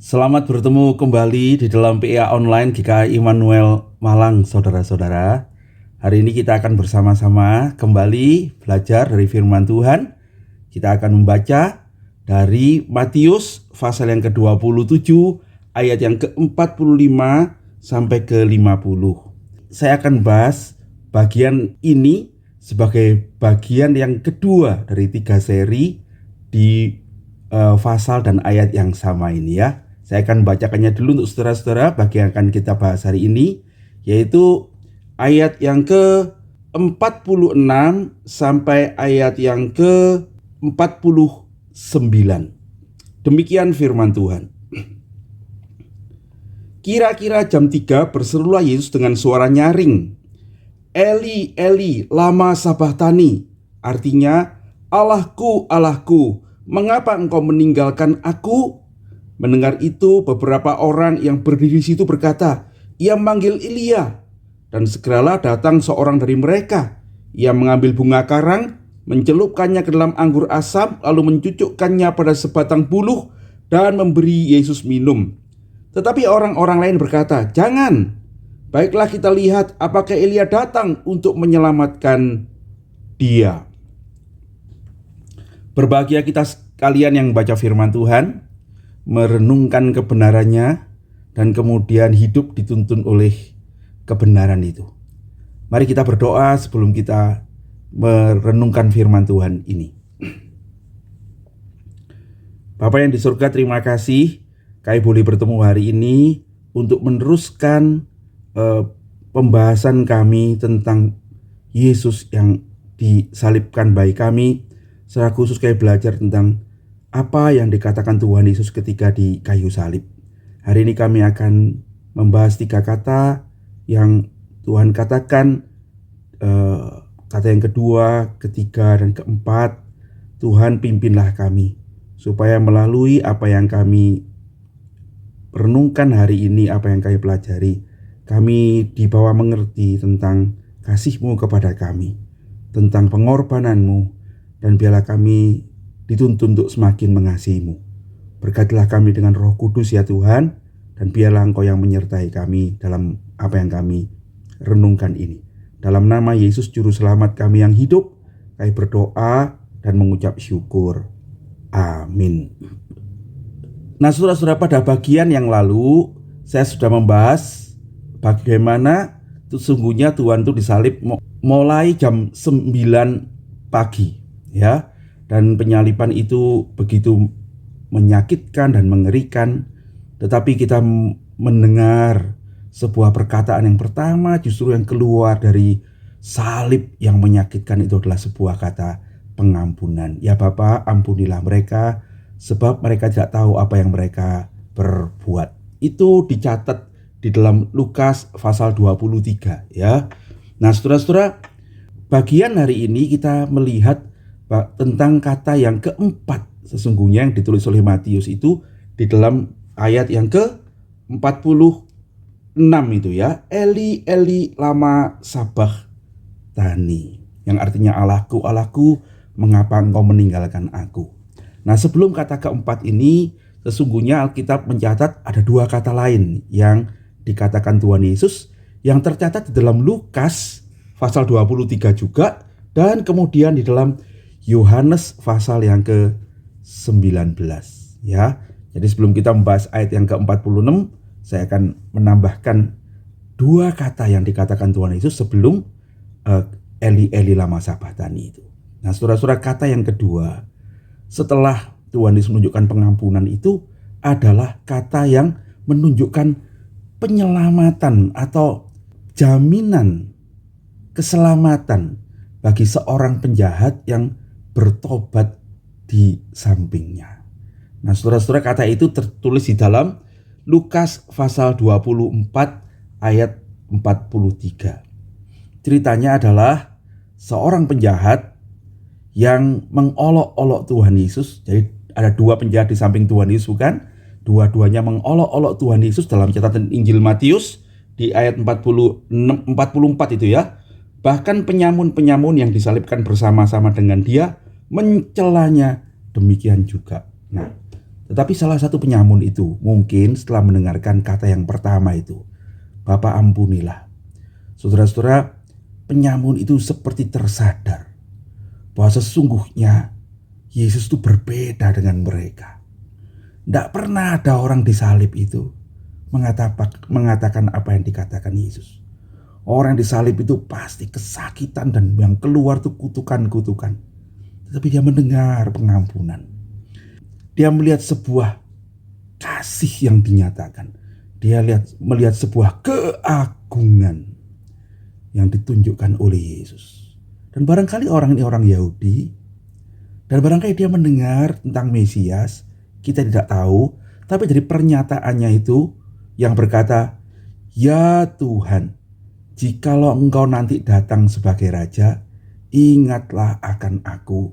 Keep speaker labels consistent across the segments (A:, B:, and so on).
A: Selamat bertemu kembali di dalam PA Online GKI Immanuel Malang, saudara-saudara. Hari ini kita akan bersama-sama kembali belajar dari firman Tuhan. Kita akan membaca dari Matius pasal yang ke-27 ayat yang ke-45 sampai ke-50. Saya akan bahas bagian ini sebagai bagian yang kedua dari 3 seri di pasal dan ayat yang sama ini ya. Saya akan bacakannya dulu untuk saudara-saudara bagian yang akan kita bahas hari ini, yaitu ayat yang ke-46 sampai ayat yang ke-49. Demikian firman Tuhan. Kira-kira jam 3 berserulah Yesus dengan suara nyaring, "Eli, Eli, lama sabachthani?" Artinya, "Allahku, Allahku, mengapa engkau meninggalkan aku?" Mendengar itu, beberapa orang yang berdiri di situ berkata, "Ia memanggil Elia." Dan segeralah datang seorang dari mereka. Ia mengambil bunga karang, mencelupkannya ke dalam anggur asam, lalu mencucukkannya pada sebatang buluh dan memberi Yesus minum. Tetapi orang-orang lain berkata, "Jangan, baiklah kita lihat apakah Elia datang untuk menyelamatkan dia." Berbahagia kita sekalian yang baca firman Tuhan, merenungkan kebenarannya, dan kemudian hidup dituntun oleh kebenaran itu. Mari kita berdoa sebelum kita merenungkan firman Tuhan ini. Bapa yang di surga, terima kasih kami boleh bertemu hari ini untuk meneruskan pembahasan kami tentang Yesus yang disalibkan bagi kami. Secara khusus kami belajar tentang apa yang dikatakan Tuhan Yesus ketika di kayu salib. Hari ini kami akan membahas 3 kata yang Tuhan katakan. Kata yang kedua, ketiga, dan keempat. Tuhan, pimpinlah kami supaya melalui apa yang kami renungkan hari ini, apa yang kami pelajari, kami dibawa mengerti tentang kasih-Mu kepada kami, tentang pengorbanan-Mu, dan biarlah kami dituntun untuk semakin mengasihi-Mu. Berkatilah kami dengan Roh Kudus ya Tuhan, dan biarlah Engkau yang menyertai kami dalam apa yang kami renungkan ini. Dalam nama Yesus Juru Selamat kami yang hidup, kami berdoa dan mengucap syukur. Amin. Nah, saudara-saudara, pada bagian yang lalu saya sudah membahas bagaimana sesungguhnya Tuhan itu disalib mulai jam 9 pagi ya. Dan penyaliban itu begitu menyakitkan dan mengerikan. Tetapi kita mendengar sebuah perkataan yang pertama justru yang keluar dari salib yang menyakitkan itu adalah sebuah kata pengampunan. Ya Bapa, ampunilah mereka sebab mereka tidak tahu apa yang mereka berbuat. Itu dicatat di dalam Lukas pasal 23 ya. Nah, saudara-saudara, bagian hari ini kita melihat tentang kata yang keempat sesungguhnya yang ditulis oleh Matius itu di dalam ayat yang ke-46 itu ya. "Eli, Eli, lama sabachthani?" yang artinya, "Allahku, Allahku, mengapa engkau meninggalkan aku?" Nah, sebelum kata keempat ini, sesungguhnya Alkitab mencatat ada 2 kata lain yang dikatakan Tuhan Yesus yang tercatat di dalam Lukas pasal 23 juga, dan kemudian di dalam Yohanes pasal yang ke-19 ya. Jadi sebelum kita membahas ayat yang ke-46, saya akan menambahkan 2 kata yang dikatakan Tuhan Yesus sebelum Eli, Eli, lama sabachthani itu. Nah, saudara-saudara, kata yang kedua setelah Tuhan Yesus menunjukkan pengampunan itu adalah kata yang menunjukkan penyelamatan atau jaminan keselamatan bagi seorang penjahat yang bertobat di sampingnya. Nah, saudara-saudara, kata itu tertulis di dalam Lukas pasal 24 ayat 43. Ceritanya adalah seorang penjahat yang mengolok-olok Tuhan Yesus. Jadi ada 2 penjahat di samping Tuhan Yesus, bukan? Dua-duanya mengolok-olok Tuhan Yesus dalam catatan Injil Matius di ayat 44 itu ya. Bahkan penyamun-penyamun yang disalibkan bersama-sama dengan dia mencelanya demikian juga. Nah, Tetapi salah satu penyamun itu mungkin setelah mendengarkan kata yang pertama itu, Bapa ampunilah. Saudara-saudara, penyamun itu seperti tersadar bahwa sesungguhnya Yesus itu berbeda dengan mereka. Tidak pernah ada orang disalib itu mengatakan apa yang dikatakan Yesus. Orang yang disalib itu pasti kesakitan dan yang keluar itu kutukan-kutukan. Tetapi dia mendengar pengampunan. Dia melihat sebuah kasih yang dinyatakan. Dia melihat sebuah keagungan yang ditunjukkan oleh Yesus. Dan barangkali orang ini orang Yahudi, dan barangkali dia mendengar tentang Mesias, kita tidak tahu, tapi dari pernyataannya itu yang berkata, "Ya Tuhan, jikalau Engkau nanti datang sebagai Raja, ingatlah akan aku."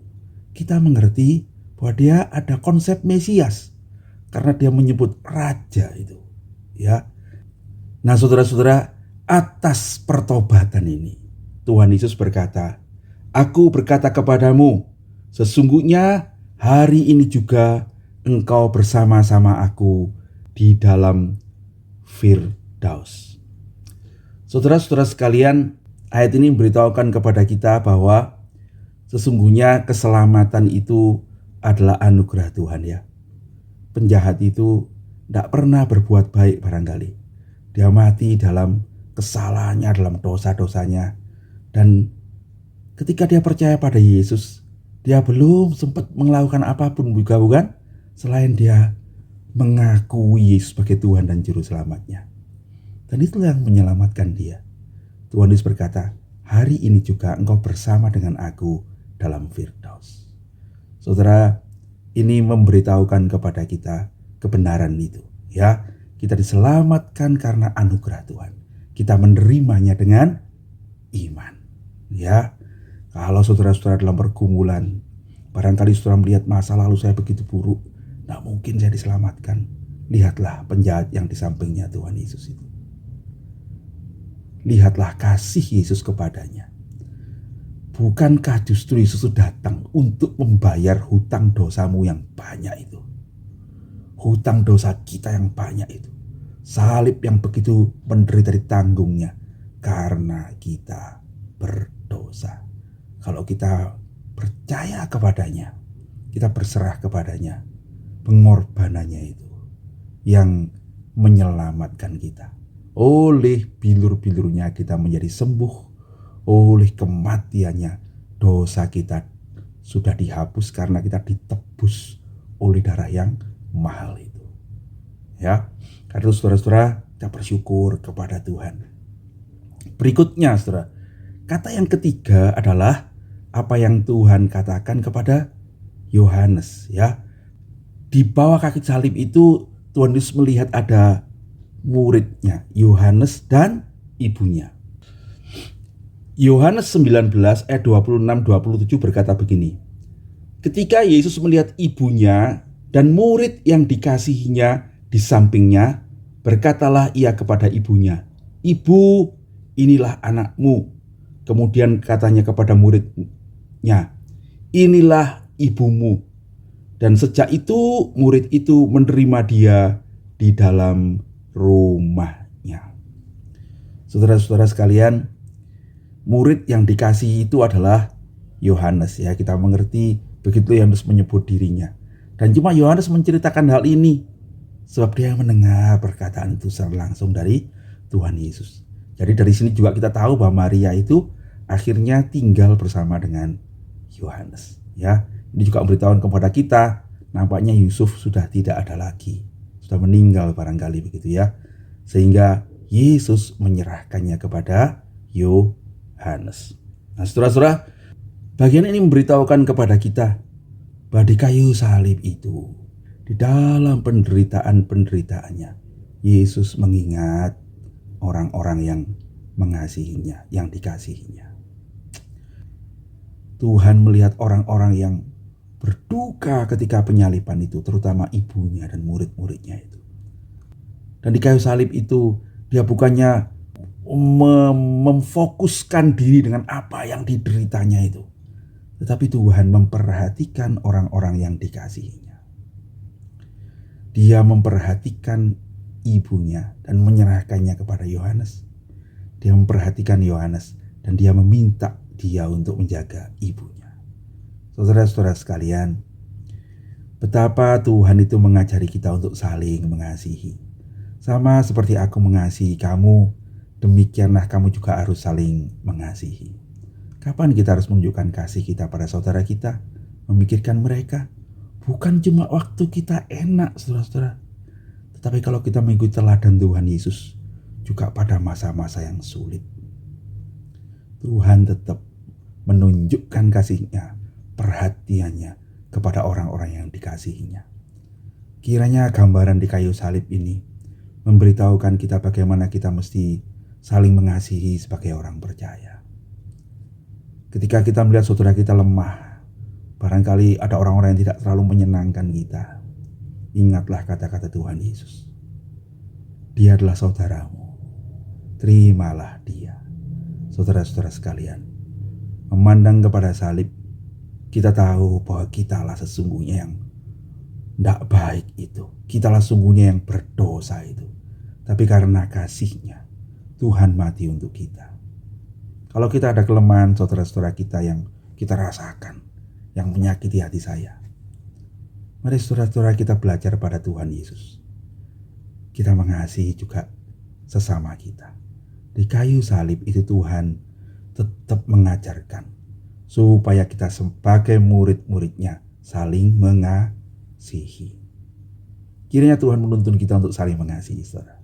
A: Kita mengerti bahwa dia ada konsep Mesias karena dia menyebut Raja itu, ya. Nah, saudara-saudara, atas pertobatan ini Tuhan Yesus berkata, "Aku berkata kepadamu, sesungguhnya hari ini juga engkau bersama-sama aku di dalam Firdaus." Saudara-saudara sekalian, ayat ini memberitahukan kepada kita bahwa sesungguhnya keselamatan itu adalah anugerah Tuhan, ya. Penjahat itu tidak pernah berbuat baik barangkali. Dia mati dalam kesalahannya, dalam dosa-dosanya. Dan ketika dia percaya pada Yesus, dia belum sempat melakukan apapun juga, bukan? Selain dia mengakui Yesus sebagai Tuhan dan Juru Selamatnya. Dan itu yang menyelamatkan dia. Tuhan Yesus berkata, "Hari ini juga engkau bersama dengan aku dalam Firdaus." Saudara, ini memberitahukan kepada kita kebenaran itu, ya. Kita diselamatkan karena anugerah Tuhan. Kita menerimanya dengan iman, ya. Kalau saudara-saudara dalam pergumulan, barangkali saudara melihat masa lalu saya begitu buruk, tidak mungkin saya diselamatkan. Lihatlah penjahat yang di sampingnya Tuhan Yesus itu. Lihatlah kasih Yesus kepadanya. Bukankah justru Yesus datang untuk membayar hutang dosamu yang banyak itu? Hutang dosa kita yang banyak itu. Salib yang begitu menderita ditanggungnya karena kita berdosa. Kalau kita percaya kepadanya, kita berserah kepadanya, pengorbanannya itu yang menyelamatkan kita. Oleh bilur-bilurnya kita menjadi sembuh. Oleh kematiannya dosa kita sudah dihapus karena kita ditebus oleh darah yang mahal itu, ya. Karena itu saudara-saudara, kita bersyukur kepada Tuhan. Berikutnya saudara, kata yang ketiga adalah apa yang Tuhan katakan kepada Yohanes, ya. Di bawah kaki salib itu Tuhan Yesus melihat ada muridnya, Yohanes dan ibunya. Yohanes 19 ayat 26-27 berkata begini, "Ketika Yesus melihat ibunya dan murid yang dikasihinya di sampingnya, berkatalah ia kepada ibunya, 'Ibu, inilah anakmu.' Kemudian katanya kepada muridnya, 'Inilah ibumu.' Dan sejak itu murid itu menerima dia di dalam rumahnya." Saudara-saudara sekalian, murid yang dikasihi itu adalah Yohanes, ya. Kita mengerti begitu Yohanes menyebut dirinya. Dan cuma Yohanes menceritakan hal ini sebab dia mendengar perkataan itu secara langsung dari Tuhan Yesus. Jadi dari sini juga kita tahu bahwa Maria itu akhirnya tinggal bersama dengan Yohanes, ya. Ini juga memberitahukan kepada kita, nampaknya Yusuf sudah tidak ada lagi, sudah meninggal barangkali begitu, ya. Sehingga Yesus menyerahkannya kepada Yohanes. Nah, saudara-saudara, bagian ini memberitahukan kepada kita bahwa di kayu salib itu, di dalam penderitaan-penderitaannya, Yesus mengingat orang-orang yang mengasihinya, yang dikasihinya. Tuhan melihat orang-orang yang berduka ketika penyaliban itu, terutama ibunya dan murid-muridnya itu. Dan di kayu salib itu, dia bukannya memfokuskan diri dengan apa yang dideritanya itu, tetapi Tuhan memperhatikan orang-orang yang dikasihinya. Dia memperhatikan ibunya dan menyerahkannya kepada Yohanes. Dia memperhatikan Yohanes dan dia meminta dia untuk menjaga ibunya. Saudara-saudara sekalian, betapa Tuhan itu mengajari kita untuk saling mengasihi. Sama seperti aku mengasihi kamu, demikianlah kamu juga harus saling mengasihi. Kapan kita harus menunjukkan kasih kita pada saudara kita? Memikirkan mereka. Bukan cuma waktu kita enak, saudara-saudara. Tetapi kalau kita mengikuti teladan Tuhan Yesus, juga pada masa-masa yang sulit, Tuhan tetap menunjukkan kasih-Nya, perhatiannya kepada orang-orang yang dikasihinya. Kiranya gambaran di kayu salib ini memberitahukan kita bagaimana kita mesti saling mengasihi sebagai orang percaya. Ketika kita melihat saudara kita lemah, barangkali ada orang-orang yang tidak terlalu menyenangkan kita, ingatlah kata-kata Tuhan Yesus. Dia adalah saudaramu. Terimalah dia. Saudara-saudara sekalian, memandang kepada salib, kita tahu bahwa kitalah sesungguhnya yang tidak baik itu. Kitalah sesungguhnya yang berdosa itu. Tapi karena kasih-Nya, Tuhan mati untuk kita. Kalau kita ada kelemahan saudara-saudara kita yang kita rasakan, yang menyakiti hati saya, mari saudara-saudara kita belajar pada Tuhan Yesus. Kita mengasihi juga sesama kita. Di kayu salib itu Tuhan tetap mengajarkan supaya kita sebagai murid-murid-Nya saling mengasihi. Kiranya Tuhan menuntun kita untuk saling mengasihi, saudara.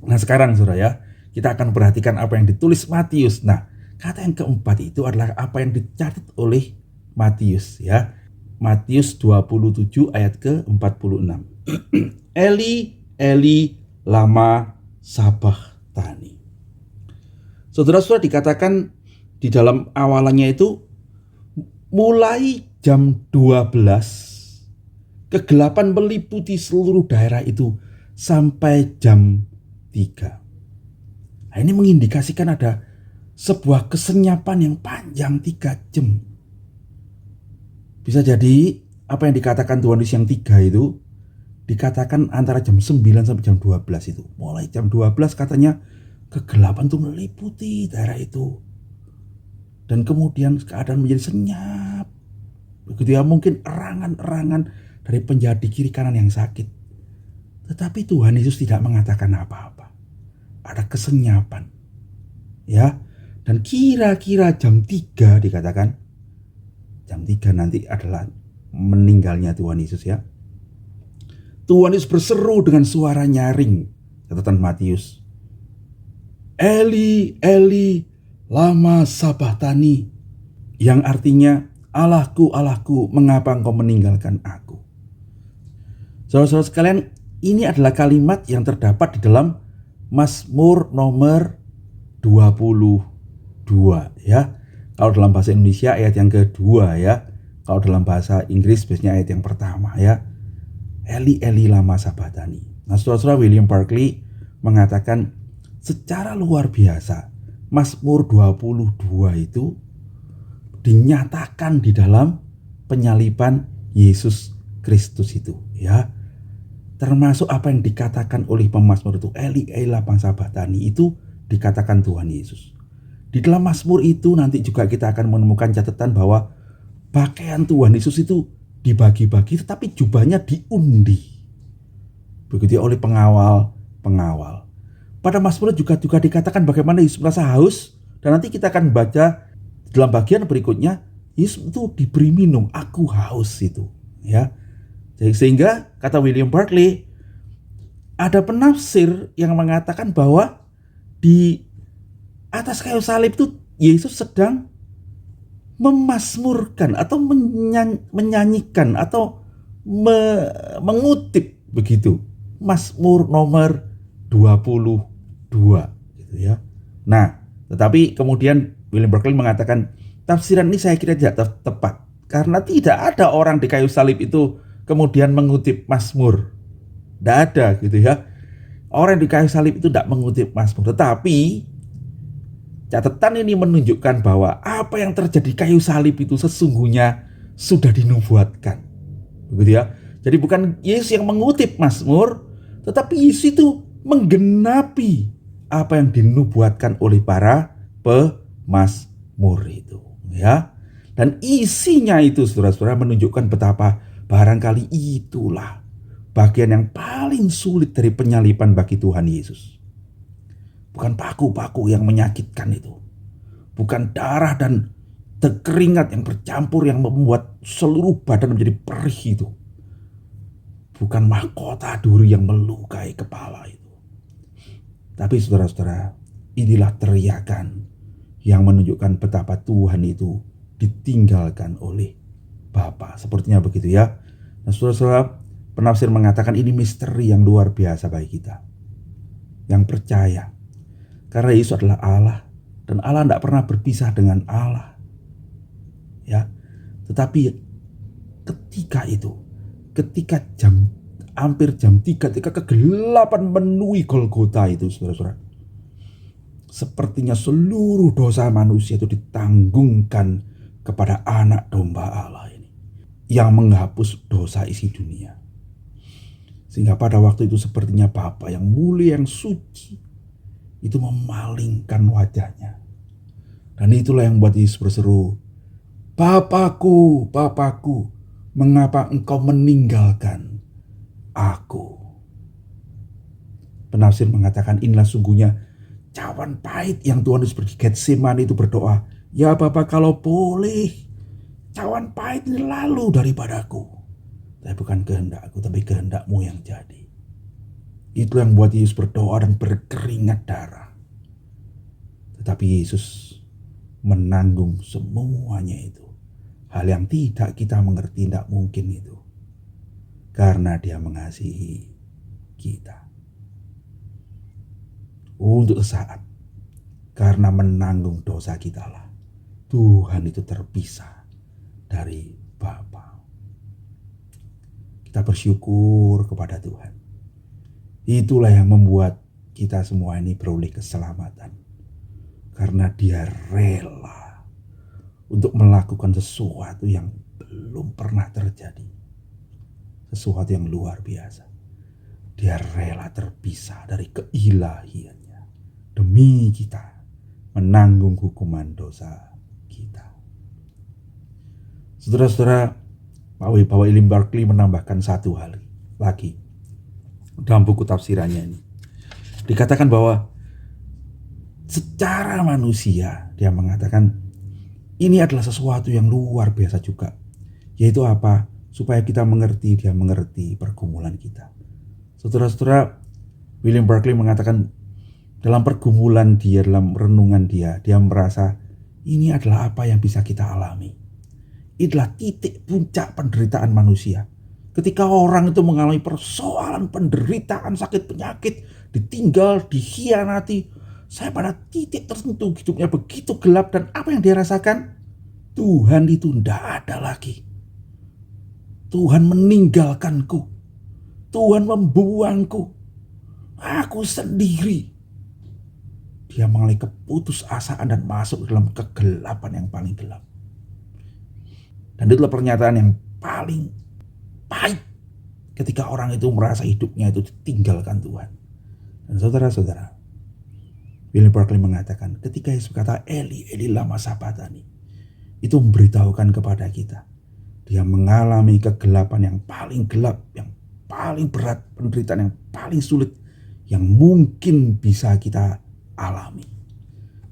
A: Nah sekarang saudara ya, kita akan perhatikan apa yang ditulis Matius. Nah kata yang keempat itu adalah apa yang dicatat oleh Matius ya. Matius 27 ayat ke-46. Eli, Eli, lama sabachthani. Saudara-saudara, dikatakan di dalam awalannya itu mulai jam 12 kegelapan meliputi seluruh daerah itu sampai jam 3. Nah, ini mengindikasikan ada sebuah kesenyapan yang panjang 3 jam. Bisa jadi apa yang dikatakan Tuhan Yesus yang 3 itu dikatakan antara jam 9 sampai jam 12 itu. Mulai jam 12 katanya kegelapan itu meliputi daerah itu. Dan kemudian keadaan menjadi senyap. Begitu ya, mungkin erangan-erangan dari penjahat di kiri kanan yang sakit. Tetapi Tuhan Yesus tidak mengatakan apa-apa. Ada kesenyapan. Ya. Dan kira-kira jam 3 dikatakan. Jam 3 nanti adalah meninggalnya Tuhan Yesus ya. Tuhan Yesus berseru dengan suara nyaring, catatan Matius. Eli, Eli, lama sabachthani, yang artinya Allahku, Allahku, mengapa engkau meninggalkan aku? Saudara-saudara sekalian, ini adalah kalimat yang terdapat di dalam Mazmur nomor 22 ya. Kalau dalam bahasa Indonesia ayat yang kedua ya. Kalau dalam bahasa Inggris biasanya ayat yang pertama ya. Eli, Eli, lama sabachthani. Nah, saudara-saudara, William Barclay mengatakan secara luar biasa Mazmur 22 itu dinyatakan di dalam penyaliban Yesus Kristus itu ya. Termasuk apa yang dikatakan oleh pemazmur itu, Eli, Eli, lama sabachthani, itu dikatakan Tuhan Yesus. Di dalam Mazmur itu nanti juga kita akan menemukan catatan bahwa pakaian Tuhan Yesus itu dibagi-bagi, tetapi jubahnya diundi. Begitu ya, oleh pengawal. Pada Mazmur juga dikatakan bagaimana Yesus merasa haus, dan nanti kita akan baca dalam bagian berikutnya, Yesus itu diberi minum, aku haus itu, ya. Sehingga kata William Barclay, ada penafsir yang mengatakan bahwa di atas kayu salib itu Yesus sedang memazmurkan atau menyanyikan atau mengutip begitu Mazmur nomor 22 gitu ya. Nah, tetapi kemudian William Barclay mengatakan tafsiran ini saya kira tidak tepat karena tidak ada orang di kayu salib itu kemudian mengutip Mazmur. Tidak ada gitu ya. Orang di kayu salib itu tidak mengutip Mazmur, tetapi catatan ini menunjukkan bahwa apa yang terjadi kayu salib itu sesungguhnya sudah dinubuatkan. Begitu ya. Jadi bukan Yesus yang mengutip Mazmur, tetapi Yesus itu menggenapi apa yang dinubuatkan oleh para pemazmur itu, ya. Dan isinya itu saudara-saudara menunjukkan betapa barangkali itulah bagian yang paling sulit dari penyaliban bagi Tuhan Yesus. Bukan paku-paku yang menyakitkan itu, bukan darah dan keringat yang bercampur yang membuat seluruh badan menjadi perih itu, bukan mahkota duri yang melukai kepala itu. Tapi saudara-saudara, inilah teriakan yang menunjukkan betapa Tuhan itu ditinggalkan oleh Bapa. Sepertinya begitu ya. Nah saudara-saudara, penafsir mengatakan ini misteri yang luar biasa bagi kita yang percaya. Karena Yesus adalah Allah dan Allah tidak pernah berpisah dengan Allah. Ya, tetapi ketika hampir jam 3, ketika kegelapan memenuhi Golgota itu, saudara-saudara, sepertinya seluruh dosa manusia itu ditanggungkan kepada anak domba Allah ini, yang menghapus dosa isi dunia. Sehingga pada waktu itu sepertinya Bapa yang mulia, yang suci, itu memalingkan wajahnya. Dan itulah yang membuat Yesus berseru, Bapakku, Bapakku, mengapa engkau meninggalkan aku? Penafsir mengatakan inilah sungguhnya cawan pahit yang Tuhan Yesus pergi Getsemani itu berdoa, ya Bapa kalau boleh cawan pahit ini lalu daripadaku, tapi bukan kehendakku tapi kehendakmu yang jadi. Itu yang membuat Yesus berdoa dan berkeringat darah. Tetapi Yesus menanggung semuanya itu. Hal yang tidak kita mengerti, tidak mungkin itu. Karena Dia mengasihi kita. Untuk sesaat, karena menanggung dosa kita lah, Tuhan itu terpisah dari Bapa. Kita bersyukur kepada Tuhan. Itulah yang membuat kita semua ini beroleh keselamatan. Karena Dia rela untuk melakukan sesuatu yang belum pernah terjadi. Sesuatu yang luar biasa. Dia rela terpisah dari keilahiannya demi kita menanggung hukuman dosa kita. Saudara-saudara, Pak William Barclay menambahkan satu hal lagi dalam buku tafsirannya ini. Dikatakan bahwa secara manusia, dia mengatakan ini adalah sesuatu yang luar biasa juga. Yaitu apa? Supaya kita mengerti, Dia mengerti pergumulan kita. Saudara-saudara, William Barclay mengatakan dalam pergumulan dia, dalam renungan dia merasa ini adalah apa yang bisa kita alami. Inilah titik puncak penderitaan manusia. Ketika orang itu mengalami persoalan penderitaan, sakit penyakit, ditinggal, dikhianati, saya pada titik tertentu hidupnya begitu gelap, dan apa yang dia rasakan? Tuhan itu tidak ada lagi. Tuhan meninggalkanku. Tuhan membuangku. Aku sendiri. Dia mengalami keputusasaan dan masuk dalam kegelapan yang paling gelap. Dan itulah pernyataan yang paling pahit ketika orang itu merasa hidupnya itu ditinggalkan Tuhan. Dan saudara-saudara, William Barclay mengatakan ketika Yesus berkata Eli, Eli lama sabachthani, itu memberitahukan kepada kita dia mengalami kegelapan yang paling gelap, yang paling berat, penderitaan yang paling sulit yang mungkin bisa kita alami.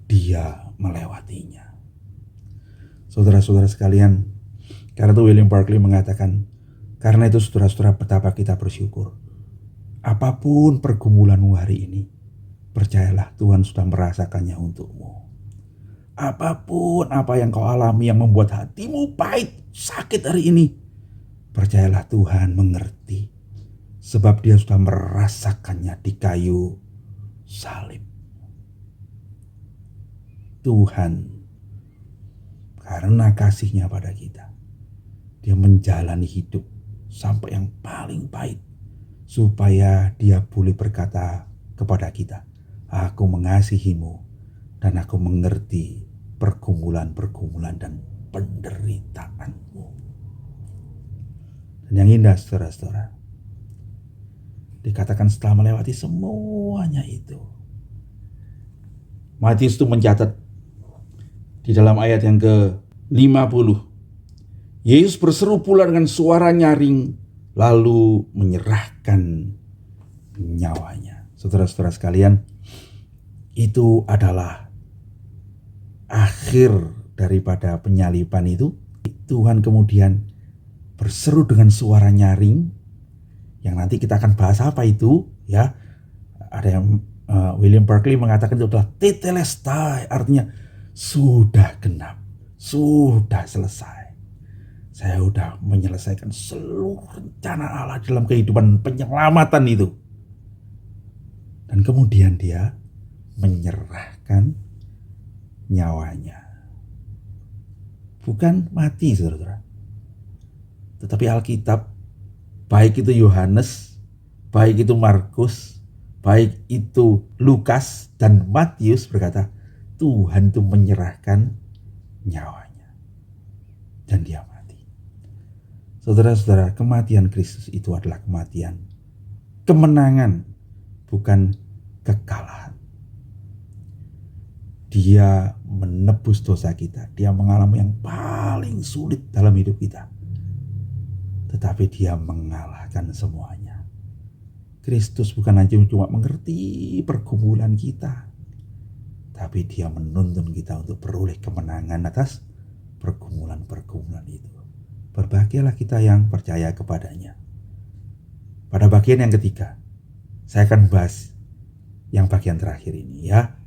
A: Dia melewatinya. Saudara-saudara sekalian, karena itu William Barclay mengatakan, karena itu saudara-saudara betapa kita bersyukur. Apapun pergumulanmu hari ini, percayalah Tuhan sudah merasakannya untukmu. Apapun apa yang kau alami yang membuat hatimu pahit, sakit hari ini, percayalah Tuhan mengerti. Sebab Dia sudah merasakannya di kayu salib. Tuhan karena kasih-Nya pada kita, Dia menjalani hidup sampai yang paling pahit, supaya Dia boleh berkata kepada kita, aku mengasihimu dan aku mengerti pergumulan-pergumulan dan penderitaanmu. Dan yang indah saudara-saudara, dikatakan setelah melewati semuanya itu, Matius itu mencatat di dalam ayat yang ke-50, Yesus berseru pula dengan suara nyaring, lalu menyerahkan nyawanya. Saudara-saudara sekalian, itu adalah akhir daripada penyaliban itu. Tuhan kemudian berseru dengan suara nyaring, yang nanti kita akan bahas apa itu, ya. Ada yang William Barclay mengatakan itu adalah tetelestai, artinya sudah genap, sudah selesai. Saya sudah menyelesaikan seluruh rencana Allah dalam kehidupan penyelamatan itu. Dan kemudian dia menyerahkan nyawanya. Bukan mati, saudara-saudara. Tetapi Alkitab, baik itu Yohanes, baik itu Markus, baik itu Lukas dan Matius berkata, Tuhan itu menyerahkan nyawanya. Dan dia mati. Saudara-saudara, kematian Kristus itu adalah kematian kemenangan, bukan kekalahan. Dia menebus dosa kita. Dia mengalami yang paling sulit dalam hidup kita. Tetapi dia mengalahkan semuanya. Kristus bukan hanya cuma mengerti pergumulan kita, tapi dia menuntun kita untuk beroleh kemenangan atas pergumulan-pergumulan itu. Berbahagialah kita yang percaya kepadanya. Pada bagian yang ketiga, saya akan bahas yang bagian terakhir ini, ya.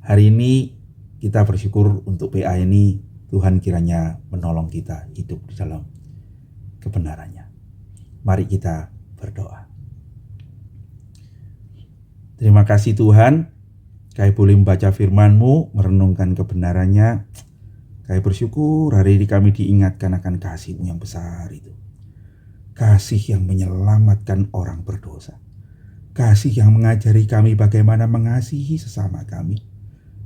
A: Hari ini kita bersyukur untuk PA ini, Tuhan kiranya menolong kita hidup di dalam kebenarannya. Mari kita berdoa. Terima kasih Tuhan, kami boleh membaca firman-Mu, merenungkan kebenarannya. Kami bersyukur hari ini kami diingatkan akan kasih-Mu yang besar itu. Kasih yang menyelamatkan orang berdosa. Kasih yang mengajari kami bagaimana mengasihi sesama kami.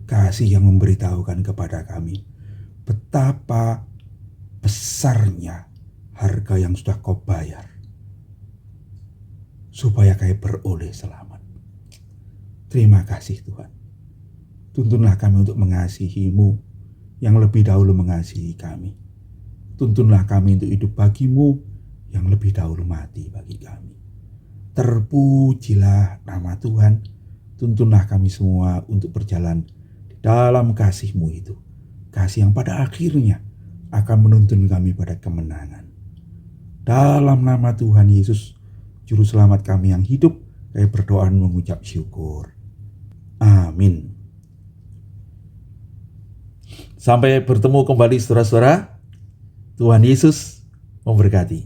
A: Kasih yang memberitahukan kepada kami betapa besarnya harga yang sudah Kau bayar supaya kami beroleh selamat. Terima kasih Tuhan. Tuntunlah kami untuk mengasihi-Mu yang lebih dahulu mengasihi kami. Tuntunlah kami untuk hidup bagi-Mu yang lebih dahulu mati bagi kami. Terpujilah nama Tuhan. Tuntunlah kami semua untuk berjalan dalam kasih-Mu itu. Kasih yang pada akhirnya akan menuntun kami pada kemenangan. Dalam nama Tuhan Yesus, Juru Selamat kami yang hidup, kami berdoa dan mengucap syukur. Amin. Sampai bertemu kembali saudara-saudara. Tuhan Yesus memberkati.